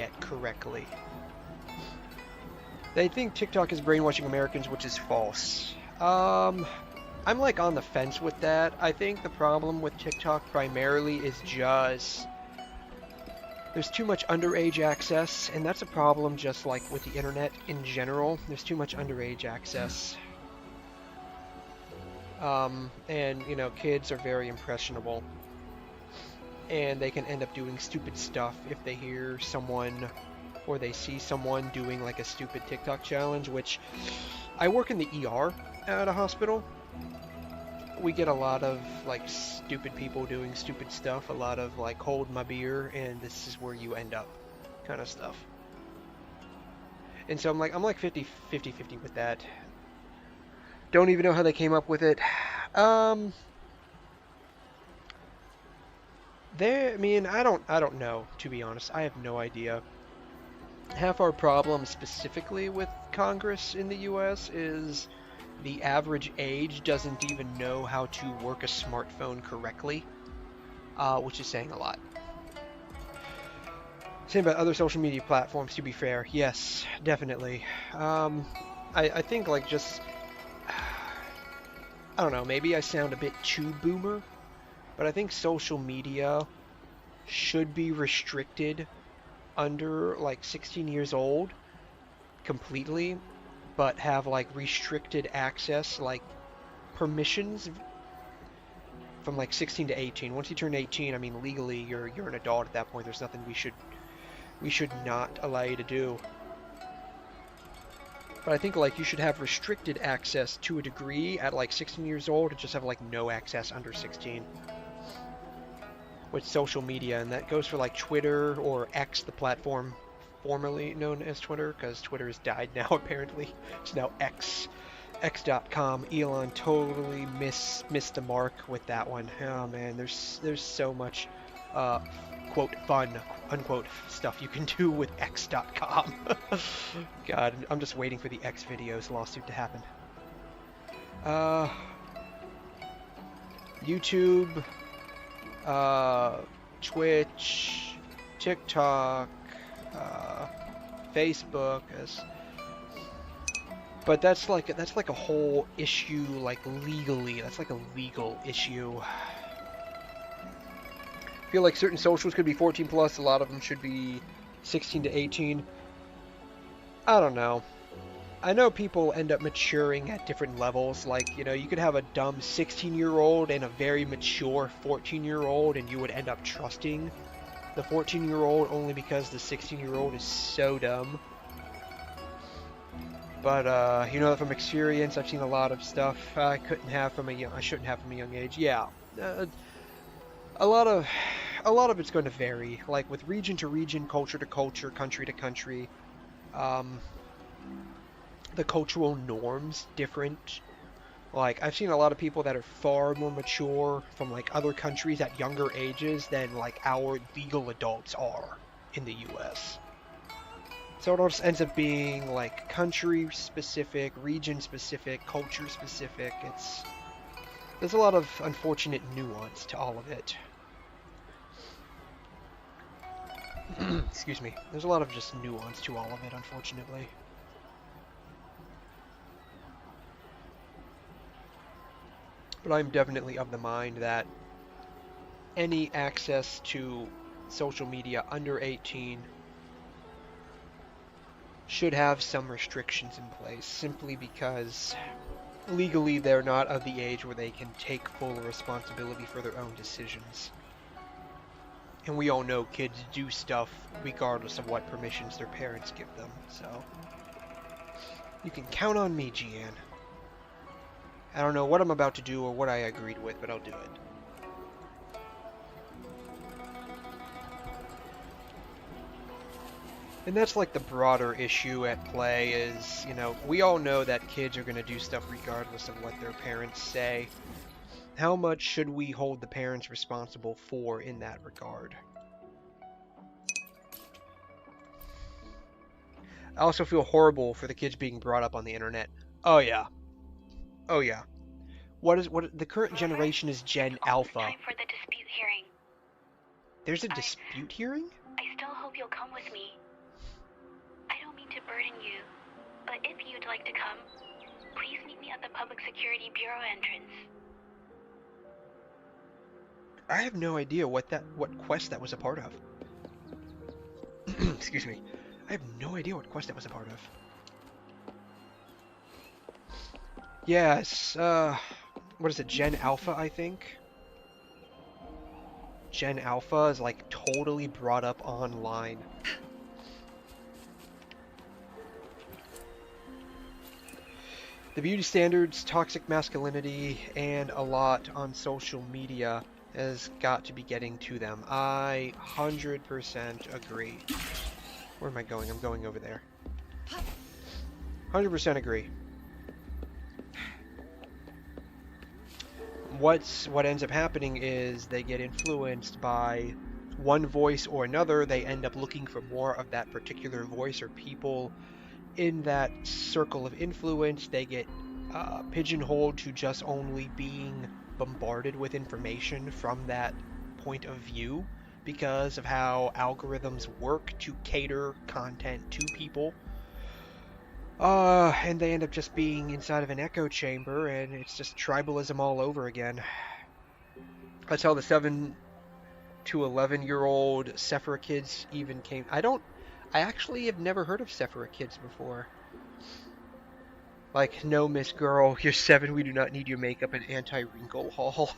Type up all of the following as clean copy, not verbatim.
yet correctly. They think TikTok is brainwashing Americans, which is false. I'm like on the fence with that. I think the problem with TikTok primarily is just there's too much underage access, and that's a problem just like with the internet in general. There's too much underage access. And, you know, kids are very impressionable. And they can end up doing stupid stuff if they hear someone or they see someone doing like a stupid TikTok challenge, which I work in the ER at a hospital. We get a lot of like stupid people doing stupid stuff, a lot of like hold my beer and this is where you end up kind of stuff. And so I'm like 50 with that. Don't even know how they came up with it. I mean, I don't know, to be honest. I have no idea. Half our problem specifically with Congress in the US is the average age doesn't even know how to work a smartphone correctly, which is saying a lot. Same about other social media platforms, to be fair. Yes, definitely. I think like just, I don't know, maybe I sound a bit too boomer, but I think social media should be restricted under like 16 years old completely, but have like restricted access, like permissions from like 16 to 18. Once you turn 18, I mean legally you're an adult at that point. There's nothing we should not allow you to do. But I think like you should have restricted access to a degree at like 16 years old and just have like no access under 16 with social media, and that goes for like Twitter or X, the platform formerly known as Twitter, because Twitter has died now apparently. It's now X. X.com. Elon totally missed the mark with that one. Oh man, there's so much quote fun unquote stuff you can do with X.com. God, I'm just waiting for the X videos lawsuit to happen. YouTube, Twitch, TikTok, Facebook, but that's like a whole issue, like legally. That's like a legal issue. I feel like certain socials could be 14 plus. A lot of them should be 16 to 18. I don't know. I know people end up maturing at different levels. Like, you know, you could have a dumb 16-year-old and a very mature 14-year-old, and you would end up trusting the 14-year-old only because the 16-year-old is so dumb. But you know, from experience, I've seen a lot of stuff I shouldn't have from a young age. Yeah, a lot of it's going to vary, like with region to region, culture to culture, country to country. The cultural norms different. Like, I've seen a lot of people that are far more mature from like other countries at younger ages than like our legal adults are in the US. So it all just ends up being like country specific, region specific, culture specific. There's a lot of unfortunate nuance to all of it. Excuse me. There's a lot of just nuance to all of it, unfortunately. But I'm definitely of the mind that any access to social media under 18 should have some restrictions in place, simply because legally they're not of the age where they can take full responsibility for their own decisions. And we all know kids do stuff regardless of what permissions their parents give them, so you can count on me, Gian. I don't know what I'm about to do or what I agreed with, but I'll do it. And that's like the broader issue at play is, you know, we all know that kids are going to do stuff regardless of what their parents say. How much should we hold the parents responsible for in that regard? I also feel horrible for the kids being brought up on the internet. Oh yeah. Oh yeah. What the current generation is Gen Alpha. Time for the dispute hearing. There's a dispute hearing? I still hope you'll come with me. burden you, but if you'd like to come, please meet me at the Public Security Bureau entrance. I have no idea what quest that was a part of. Excuse me. I have no idea what quest that was a part of. Yes, what is it, Gen Alpha, I think? Gen Alpha is like totally brought up online. The beauty standards, toxic masculinity, and a lot on social media has got to be getting to them. I 100% agree. Where am I going? I'm going over there. 100% agree. What ends up happening is they get influenced by one voice or another. They end up looking for more of that particular voice or people in that circle of influence. They get pigeonholed to just only being bombarded with information from that point of view because of how algorithms work to cater content to people. And they end up just being inside of an echo chamber, and it's just tribalism all over again. That's how the 7 to 11-year-old Sephora kids even came. I actually have never heard of Sephora kids before. Like, no, Miss Girl, you're 7, we do not need your makeup and anti-wrinkle haul.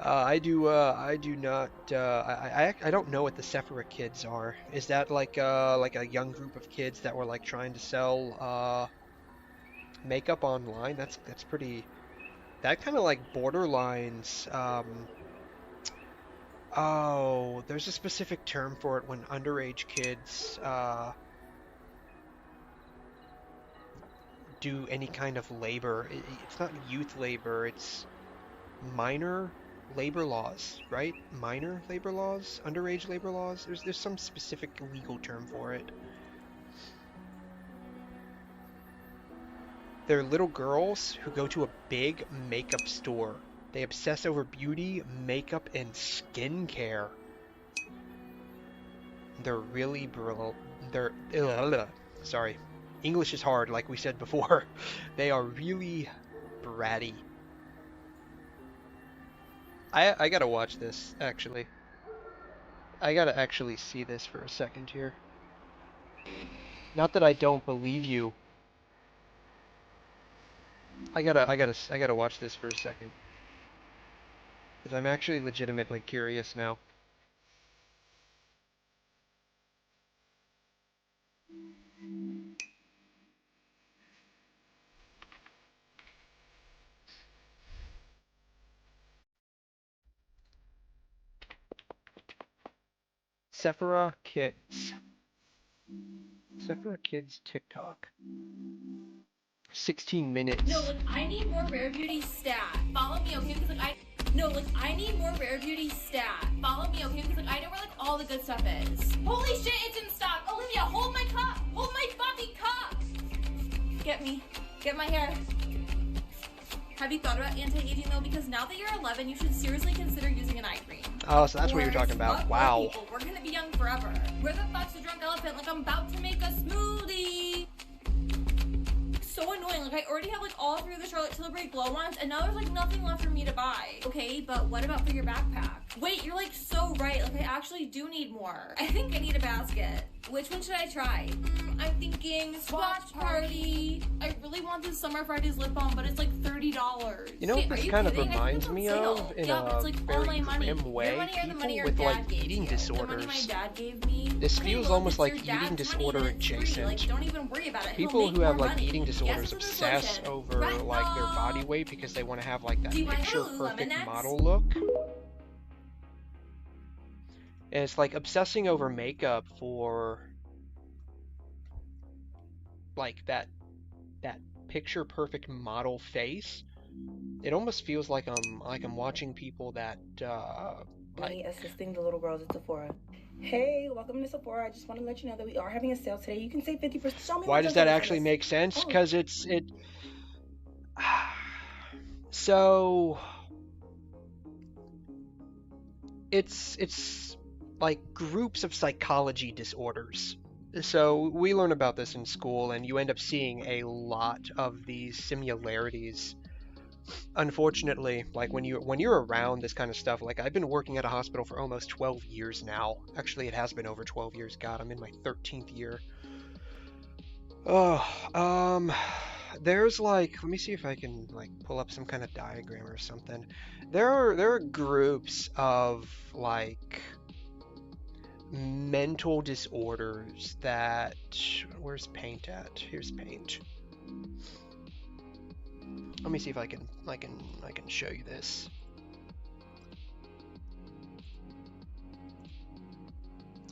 I do not, I don't know what the Sephora kids are. Is that like a young group of kids that were like trying to sell makeup online? That's pretty, that kind of like borderlines, oh, there's a specific term for it when underage kids, do any kind of labor. It's not youth labor, it's minor labor laws, right? Minor labor laws? Underage labor laws? There's some specific legal term for it. They're little girls who go to a big makeup store. They obsess over beauty, makeup, and skincare. They're really sorry. English is hard, like we said before. They are really bratty. I gotta watch this, actually. I gotta actually see this for a second here. Not that I don't believe you. I gotta watch this for a second. Because I'm actually legitimately curious now. Sephora Kids. Sephora Kids TikTok. 16 minutes. No, like, I need more Rare Beauty stat. Follow me, okay? Because, like, I need more Rare Beauty stat. Follow me, okay? Because, like, I know where, like, all the good stuff is. Holy shit, it's in stock. Olivia, hold my cup. Hold my fucking cup. Get me. Get my hair. Have you thought about anti-aging, though? Because now that you're 11, you should seriously consider using an eye cream. Oh, so that's what you're talking about. Wow. People, we're gonna be young forever. Where the fuck's the drunk elephant? Like, I'm about to make a smoothie. So annoying. Like, I already have like all through the Charlotte Tilbury glow ones, and now there's like nothing left for me to buy. Okay, but what about for your backpack? Wait, you're like so right. Like, I actually do need more. I think I need a basket. Which one should I try? I'm thinking Swatch Party. I really want this Summer Fridays lip balm, but it's like $30. You know what this kind of reminds me of in a like very grim way? People with like eating disorders. This feels almost like eating disorder adjacent. Like, don't even worry about it. People who have like eating disorders obsess over like their body weight because they want to have like that picture perfect model look. And it's like obsessing over makeup for like that picture perfect model face. It almost feels like I'm watching people that like assisting the little girls at Sephora. Hey, welcome to Sephora. I just want to let you know that we are having a sale today. You can save 50%. Show me. Why does that actually make sense? Because so it's like groups of psychology disorders. So we learn about this in school, and you end up seeing a lot of these similarities. Unfortunately, like when you're around this kind of stuff, like I've been working at a hospital for almost 12 years now. Actually, it has been over 12 years. God, I'm in my 13th year. Oh, there's like, let me see if I can like pull up some kind of diagram or something. There are groups of like mental disorders that, where's paint at? Here's paint. Let me see if I can show you this.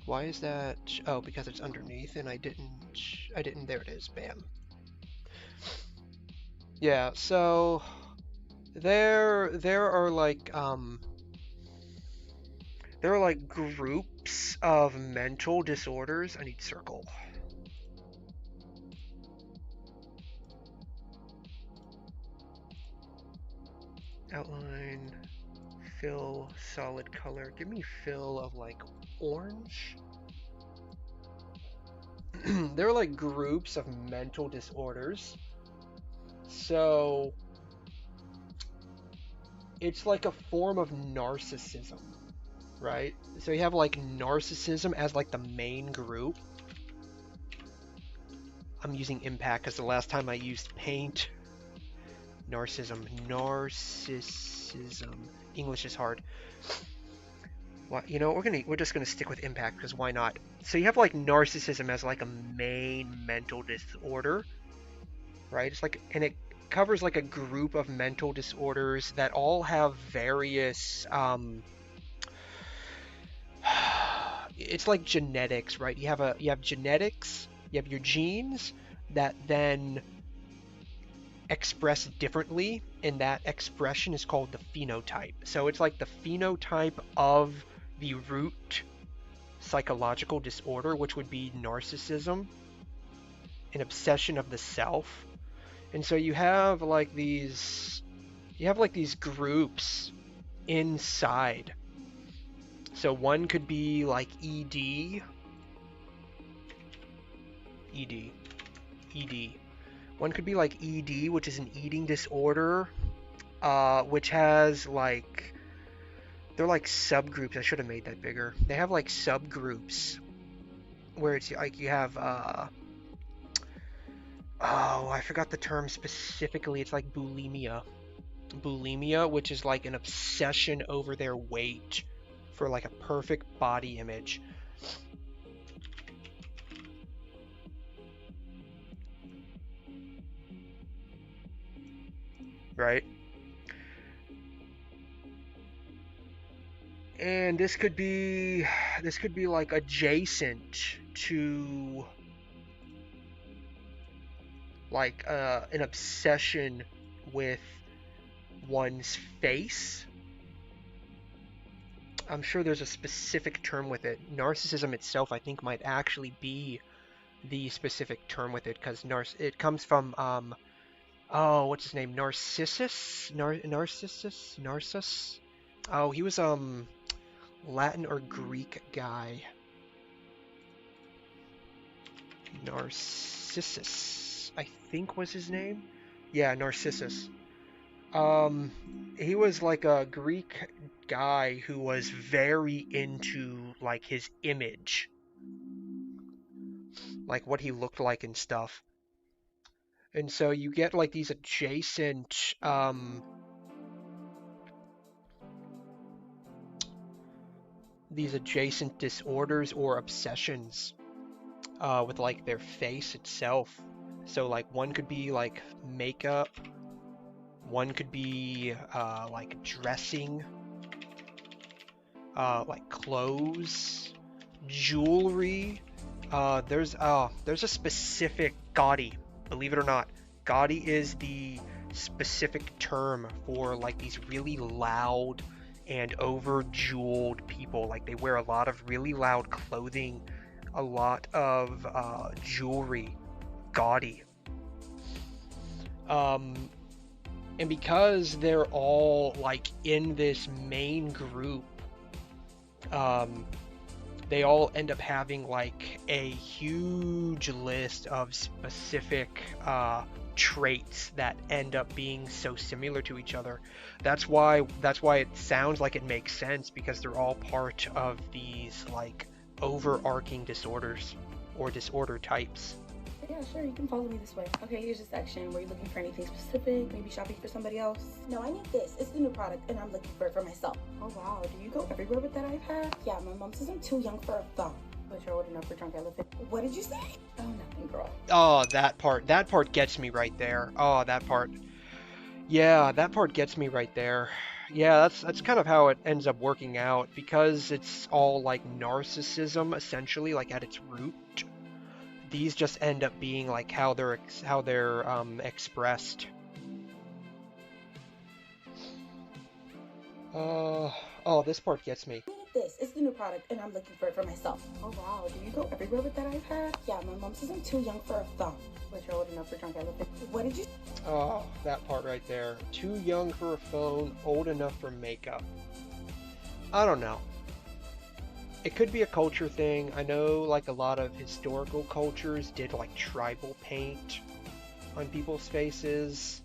Why is that? Oh, because it's underneath and I didn't, there it is, bam. Yeah, so there are like groups of mental disorders. I need circle. Outline, fill, solid color. Give me fill of like orange. There are like groups of mental disorders. So it's like a form of narcissism, right? So you have like narcissism as like the main group. I'm using impact because the last time I used paint. Narcissism. English is hard. Well, you know, we're just gonna stick with impact because why not? So you have like narcissism as like a main mental disorder, right? It's like, and it covers like a group of mental disorders that all have various it's like genetics, right? You have genetics, you have your genes that then express differently, and that expression is called the phenotype. So it's like the phenotype of the root psychological disorder, which would be narcissism, an obsession of the self. And so you have like these groups inside. So one could be like ED. One could be like ED, which is an eating disorder, which has like, they're like subgroups. I should have made that bigger. They have like subgroups where it's like you have, oh, I forgot the term specifically. It's like bulimia. Bulimia, which is like an obsession over their weight for like a perfect body image. Right? And this could be like adjacent to like an obsession with one's face. I'm sure there's a specific term with it. Narcissism itself, I think, might actually be the specific term with it, because it comes from oh, what's his name? Narcissus? Narcissus? Oh, he was Latin or Greek guy. Narcissus, I think was his name. Yeah, Narcissus. He was like a Greek guy who was very into like his image, like what he looked like and stuff. And so you get like these adjacent disorders or obsessions with like their face itself. So like one could be like makeup, one could be like dressing, like clothes, jewelry. There's a specific gaudy, believe it or not. Gaudy is the specific term for like these really loud and over jeweled people. Like they wear a lot of really loud clothing, a lot of jewelry. Gaudy. And because they're all like in this main group, they all end up having like a huge list of specific traits that end up being so similar to each other. That's why it sounds like it makes sense, because they're all part of these like overarching disorders or disorder types. Yeah, sure, you can follow me this way. Okay, here's a section. Were you looking for anything specific? Maybe shopping for somebody else? No, I need this. It's the new product, and I'm looking for it for myself. Oh, wow. Do you go everywhere with that iPad? Yeah, my mom says I'm too young for a phone. But you're old enough for drunk elephant. What did you say? Oh, nothing, girl. Oh, that part gets me right there. Oh, that part. Yeah, that part gets me right there. Yeah, that's kind of how it ends up working out, because it's all like narcissism essentially, like at its root. These just end up being like how they're expressed. Oh, this part gets me. I need this. It's the new product, and I'm looking for it for myself. Oh, wow. Do you go everywhere with that iPad? Yeah, my mom says I'm too young for a phone. But you're old enough for drunk elephant. What did you... Oh, that part right there. Too young for a phone, old enough for makeup. I don't know. It could be a culture thing. I know like a lot of historical cultures did like tribal paint on people's faces.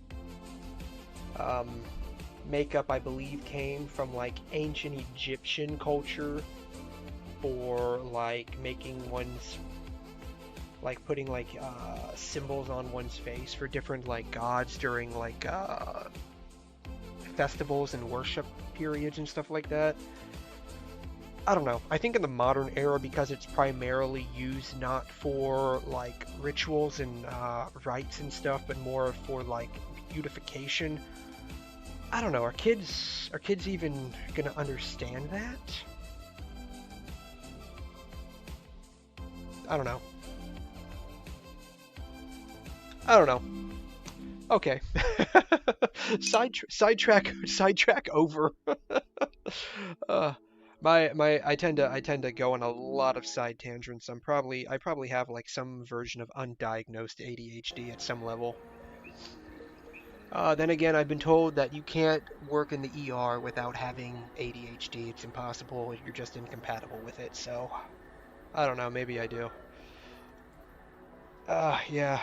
Makeup, I believe, came from like ancient Egyptian culture for like making one's, like putting like symbols on one's face for different like gods during like festivals and worship periods and stuff like that. I don't know. I think in the modern era, because it's primarily used not for like rituals and rites and stuff, but more for like beautification. I don't know. Are kids even gonna understand that? I don't know. I don't know. Okay. Sidetrack over. I tend to go on a lot of side tangents. I probably have like some version of undiagnosed ADHD at some level. Then again, I've been told that you can't work in the ER without having ADHD. It's impossible. You're just incompatible with it. So, I don't know. Maybe I do. Yeah.